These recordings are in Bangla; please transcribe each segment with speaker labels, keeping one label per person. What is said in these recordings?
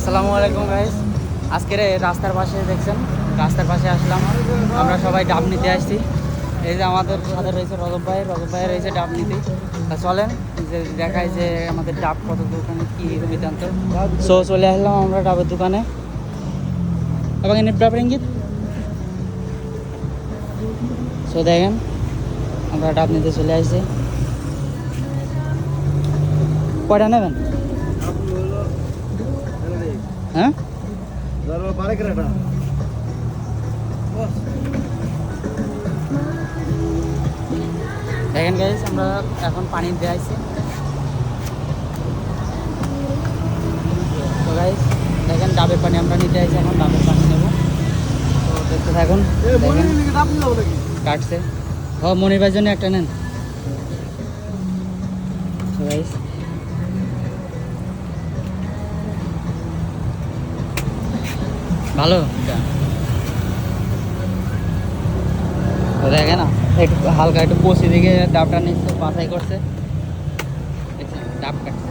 Speaker 1: আসসালামু আলাইকুম গাইস। আজকের এই রাস্তার পাশে দেখছেন, রাস্তার পাশে আসলাম, আমরা সবাই ডাব নিতে আসছি। এই যে আমাদের সাথে রয়েছে রজব ভাই রয়েছে ডাব নিতে। তা চলেন যে দেখায় যে আমাদের ডাব কত দোকানে কী বৃত্তান্ত। সো চলে আসলাম আমরা ডাবের দোকানে। এবং এনে ডাব রিঙ্গিত। সো দেখেন আমরা ডাব নিতে চলে আসছি। কয়টা নেবেন? হ্যাঁ, দেখেন গাইস আমরা এখন পানি দিয়ে আসছি। তো গাইস দেখেন ডাবের পানি আমরা নিতে আসছি, এখন ডাবের পানি নেব। তো দেখতে থাকুন। দেখেন কাটছে। ও মনির জন্য একটা নেন। তো গাইস ভালো তো দেখেন না, একটু হালকা একটু কষি দিকে ডাবটা নিচ্ছে, বাছাই করছে, দেখছেন ডাব কাটছে।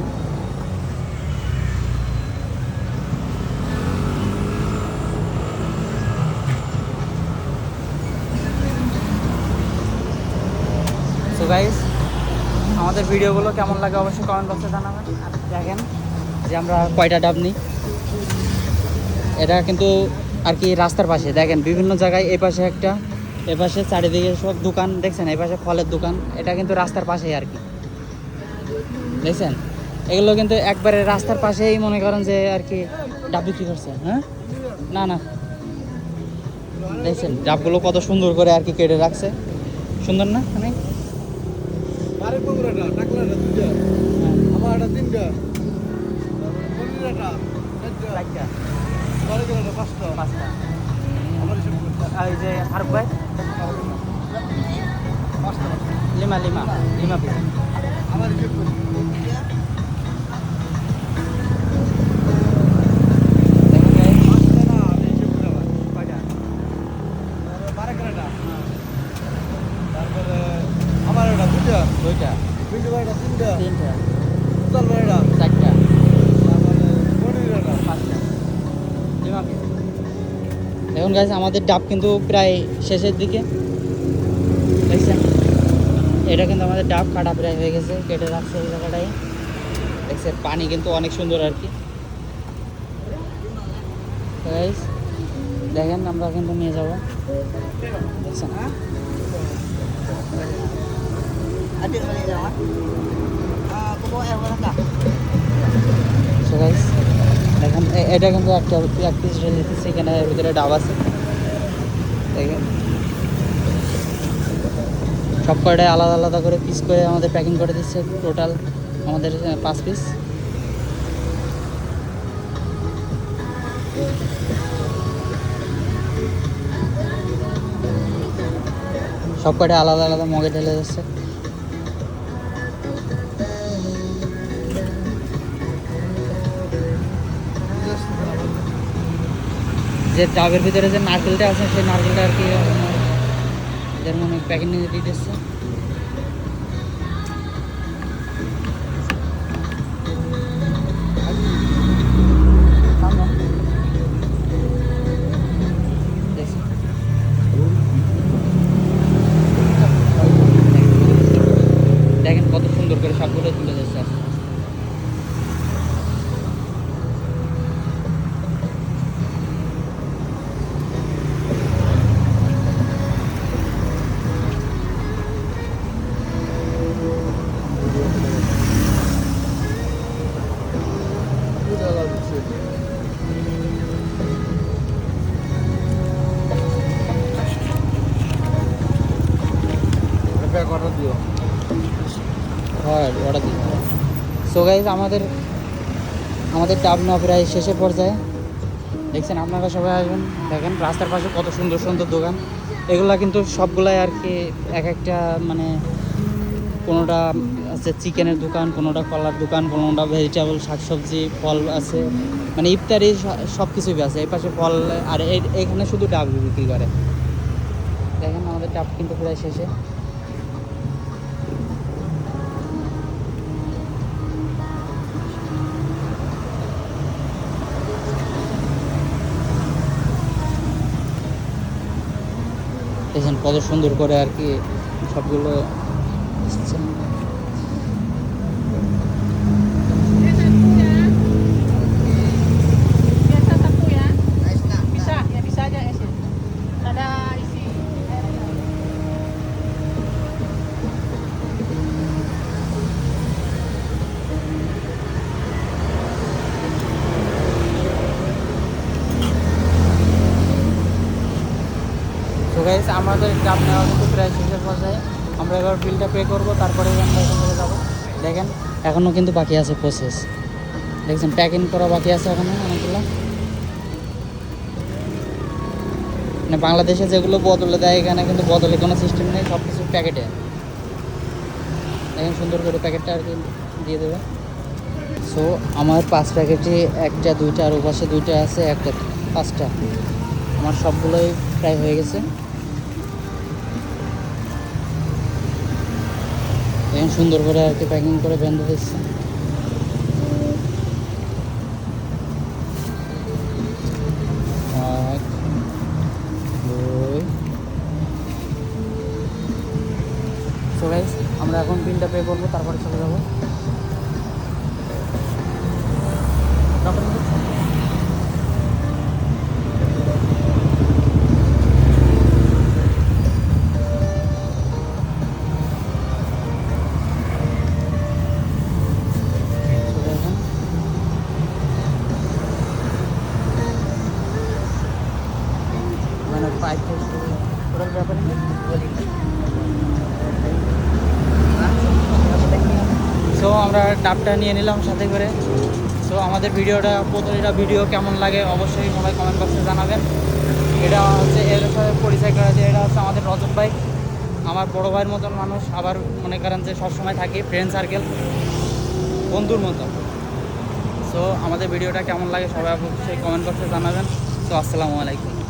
Speaker 1: সো গাইস আমাদের ভিডিওগুলো কেমন লাগে অবশ্যই কমেন্ট বক্সে জানাবেন। আর দেখেন যে আমরা কয়টা ডাব নিই। এটা কিন্তু আর কি রাস্তার পাশে, দেখেন বিভিন্ন জায়গায় এই পাশে একটা, এ পাশে চারিদিকে সব দোকান দেখছেন, এই পাশে ফলের দোকান। এটা কিন্তু রাস্তার পাশেই আর কি, দেখছেন এগুলো কিন্তু একবারে রাস্তার পাশেই মনে করেন যে আর কি ডাব বিক্রি করছে। হ্যাঁ, না না, দেখছেন ডাবগুলো কত সুন্দর করে আর কি কেটে রাখছে, সুন্দর না অনেক। লিমা লিমা লিমা পিস দুইটা, তিনটা, চারটা, পাঁচটা লিমা পিস। দেখুন গাইস আমাদের ডাব কিন্তু প্রায় শেষের দিকে, দেখছেন এটা কিন্তু আমাদের ডাব কাটা প্রায় হয়ে গেছে, কেটে রাখছে এই জায়গাটাই। দেখছেন পানি কিন্তু অনেক সুন্দর আর কি। গাইস দেখেন আমরা কিন্তু নিয়ে যাবো, দেখছেন। So guys, দেখেন এটা কিন্তু একটা এক পিস দিতেছে, এখানে ভিতরে ডাব আছে। দেখেন সব কয়টাই আলাদা আলাদা করে পিস করে আমাদের প্যাকিং করে দিচ্ছে। টোটাল আমাদের 5 পিস। সব কয়টা আলাদা আলাদা মগে ঢেলে দিচ্ছে। যে ডাবের ভিতরে যে নারকেলটা আছে সেই নারকেলটা আর কি এদের মনে প্যাকেট নিয়ে দিতেছে। দেখেন কত সুন্দর করে সবগুলো তুলে যাচ্ছে। হয় অর্ডার দিই। সো গাইজ আমাদের ডাব নেওয়া প্রায় শেষের পর্যায়ে। দেখছেন আপনারা সবাই আসবেন। দেখেন রাস্তার পাশে কত সুন্দর সুন্দর দোকান। এগুলা কিন্তু সবগুলাই আর কি এক একটা মানে কোনোটা আছে চিকেনের দোকান, কোনোটা কলার দোকান, কোনোটা ভেজিটেবল শাকসবজি ফল আছে, মানে ইফতারি সব কিছুই আছে। এই পাশে ফল, আর এখানে শুধু ডাব বিক্রি করে। দেখেন আমাদের ডাব কিন্তু প্রায় শেষে। দেখছেন কত সুন্দর করে আর কি সবগুলো এসছে।
Speaker 2: Biasa satu ya. Bisa, ya bisa aja es. Ada isi air.
Speaker 1: তো গাইস আমাদের ডাব নেওয়া কিন্তু প্রায় শেষের পর্যায়ে। আমরা এবার বিলটা পে করবো, তারপরে আমরা এখান থেকে যাবো। দেখেন এখনও কিন্তু বাকি আছে প্রসেস, দেখছেন প্যাকিং করা বাকি আছে এখনও অনেকগুলো। মানে বাংলাদেশে যেগুলো বদলে দেয় এখানে কিন্তু বদলে কোনো সিস্টেম নেই, সব কিছু প্যাকেটে। দেখেন সুন্দর করে প্যাকেটটা আর কি দিয়ে দেবে। সো আমার 5 প্যাকেটে 1টা 2টা আর ওপাশে 2টা আছে, 1টা 5টা। আমার সবগুলোই প্রায় হয়ে গেছে। দেখেন সুন্দর করে আর কি প্যাকিং করে বেঁধে দিচ্ছে। এক, দুই। সো গাইস আমরা এখন বিলটা পে করবো, তারপরে চলে যাবো। মানে পাইপ ওটার ব্যাপারে সো আমরা ডাবটা নিয়ে নিলাম সাথে করে। সো আমাদের প্রতিটা ভিডিও কেমন লাগে অবশ্যই সবাই কমেন্ট বক্সে জানাবেন। এটা হচ্ছে এর সাথে পরিচয় করা যায়, এটা হচ্ছে আমাদের রজত ভাই, আমার বড় ভাইয়ের মতন মানুষ। আবার মনে করেন যে সবসময় থাকি ফ্রেন্ড সার্কেল, বন্ধুর মতো। সো আমাদের ভিডিওটা কেমন লাগে সবাই অবশ্যই কমেন্ট বক্সে জানাবেন। সো আসসালামু আলাইকুম।